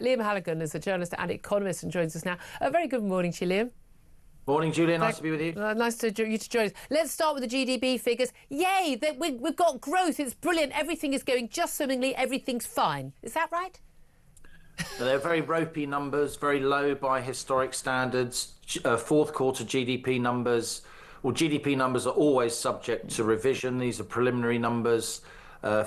Liam Halligan is a journalist and economist and joins us now. A very good morning to you, Liam. Morning, Julia. Nice to be with you. Nice to you to join us. Let's start with the GDP figures. Yay, we've got growth. It's brilliant. Everything is going just swimmingly. Everything's fine. Is that right? They're very ropey numbers, very low by historic standards. Fourth quarter GDP numbers. Well, GDP numbers are always subject to revision. These are preliminary numbers,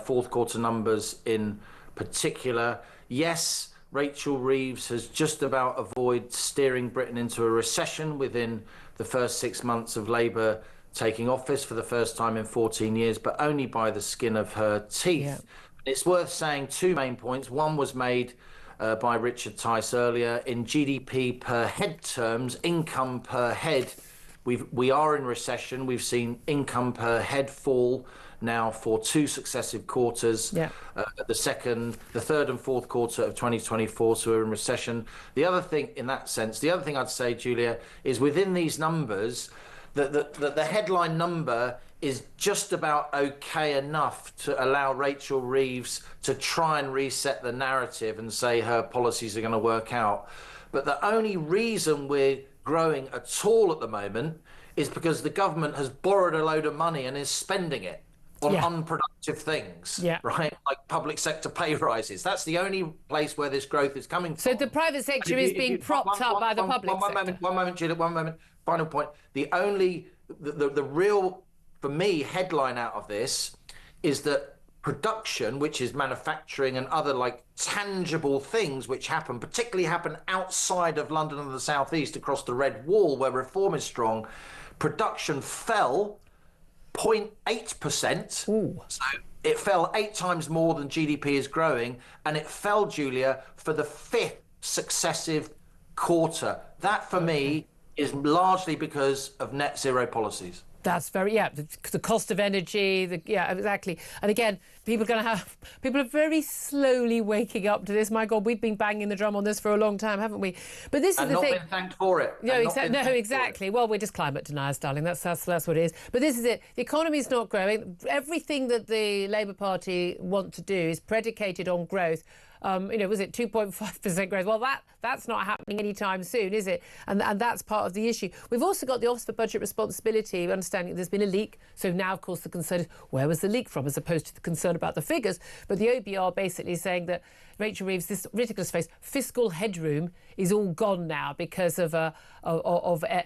fourth quarter numbers in particular. Yes, Rachel Reeves has just about avoided steering Britain into a recession within the first 6 months of Labour taking office for the first time in 14 years, but only by the skin of her teeth. Yeah. It's worth saying two main points. One was made by Richard Tice earlier. In GDP per head terms, income per head, we are in recession. We've seen income per head fall now for two successive quarters. Yeah. The third and fourth quarter of 2024, so we're in recession. The other thing in that sense, the other thing I'd say, Julia, is within these numbers, the headline number is just about okay enough to allow Rachel Reeves to try and reset the narrative and say her policies are going to work out. But the only reason we're growing at all at the moment is because the government has borrowed a load of money and is spending it on unproductive things, right? Like public sector pay rises. That's the only place where this growth is coming from. So the private sector is being propped up by the public sector. One moment, Julia, one moment. Final point. The real, for me, headline out of this is that production, which is manufacturing and other like tangible things which particularly happen outside of London and the South East across the Red Wall where reform is strong, production fell 0.8%. So it fell 8 times more than GDP is growing, and it fell, Julia, for the 5th successive quarter. That, for me, is largely because of net zero policies. That's very, the cost of energy, exactly. And again, people are very slowly waking up to this. My God, we've been banging the drum on this for a long time, haven't we? But this is the thing. And not been thanked for it. No, exactly. Well, we're just climate deniers, darling. That's what it is. But this is it. The economy's not growing. Everything that the Labour Party want to do is predicated on growth. Was it 2.5% growth? Well, that's not happening anytime soon, is it? And that's part of the issue. We've also got the Office for Budget Responsibility, understanding there's been a leak. So now, of course, the concern is where was the leak from, as opposed to the concern about the figures. But the OBR basically saying that Rachel Reeves, this ridiculous phrase, fiscal headroom is all gone now because of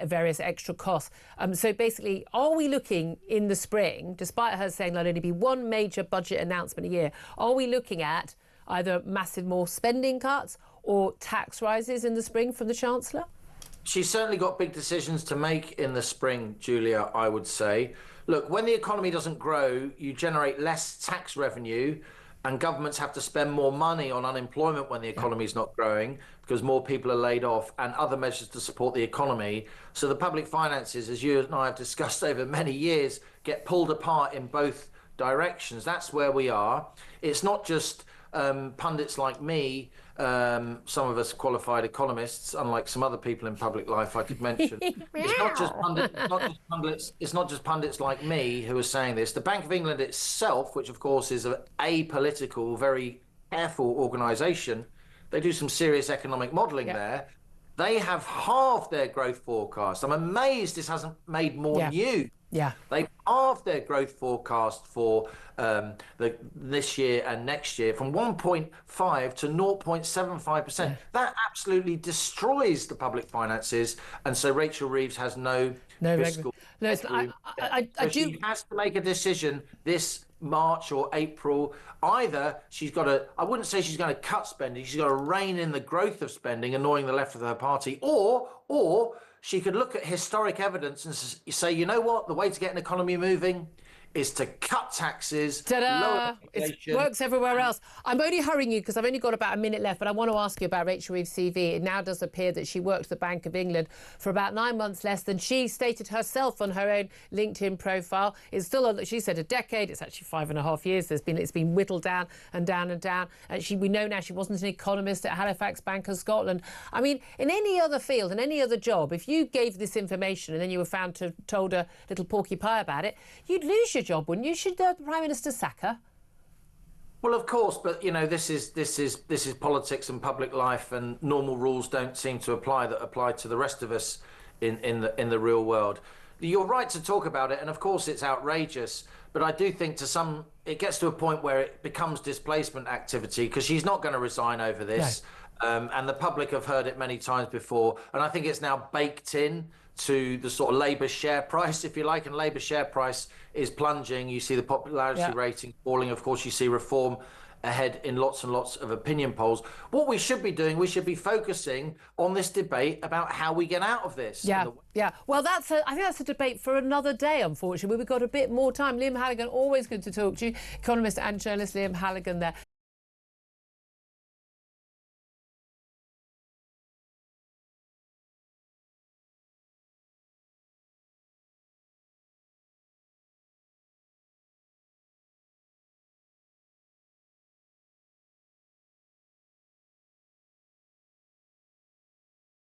various extra costs. So basically, are we looking in the spring, despite her saying there'll only be one major budget announcement a year, are we looking at either massive more spending cuts or tax rises in the spring from the Chancellor? She's certainly got big decisions to make in the spring, Julia, I would say. Look, when the economy doesn't grow, you generate less tax revenue and governments have to spend more money on unemployment when the economy is not growing because more people are laid off and other measures to support the economy. So the public finances, as you and I have discussed over many years, get pulled apart in both directions. That's where we are. It's not just pundits like me, some of us qualified economists, unlike some other people in public life I could mention. It's not just pundits like me who are saying this. The Bank of England itself, which of course is an apolitical, very careful organisation, they do some serious economic modelling there. They have halved their growth forecast. I'm amazed this hasn't made more news. Yeah, they've halved their growth forecast for this year and next year from 1.5 to 0.75%. That absolutely destroys the public finances, and so Rachel Reeves has no fiscal. She has to make a decision this March or April. Either she's got to, I wouldn't say she's going to cut spending, she's got to rein in the growth of spending, annoying the left of her party, or she could look at historic evidence and say, you know what, the way to get an economy moving is to cut taxes. Ta-da! It works everywhere else. I'm only hurrying you because I've only got about a minute left, but I want to ask you about Rachel Reeves' CV. It now does appear that she worked at the Bank of England for about 9 months less than she stated herself on her own LinkedIn profile. It's still, she said, a decade. It's actually 5.5 years. It's been whittled down and down and down. And we know now she wasn't an economist at Halifax Bank of Scotland. I mean, in any other field, in any other job, if you gave this information and then you were found to have told a little porky pie about it, you'd lose your job, wouldn't you? Should the Prime Minister sack her? Well, of course, but this is politics and public life, and normal rules don't seem to apply to the rest of us in the real world. You're right to talk about it, and of course it's outrageous. But I do think it gets to a point where it becomes displacement activity, because she's not going to resign over this. No. And the public have heard it many times before, and I think it's now baked in to the sort of Labour share price, if you like, and Labour share price is plunging. You see the popularity rating falling. Of course, you see Reform ahead in lots and lots of opinion polls. What we should be doing, we should be focusing on this debate about how we get out of this. Yeah. Well, I think that's a debate for another day, unfortunately. We've got a bit more time. Liam Halligan, always good to talk to you. Economist and journalist Liam Halligan there.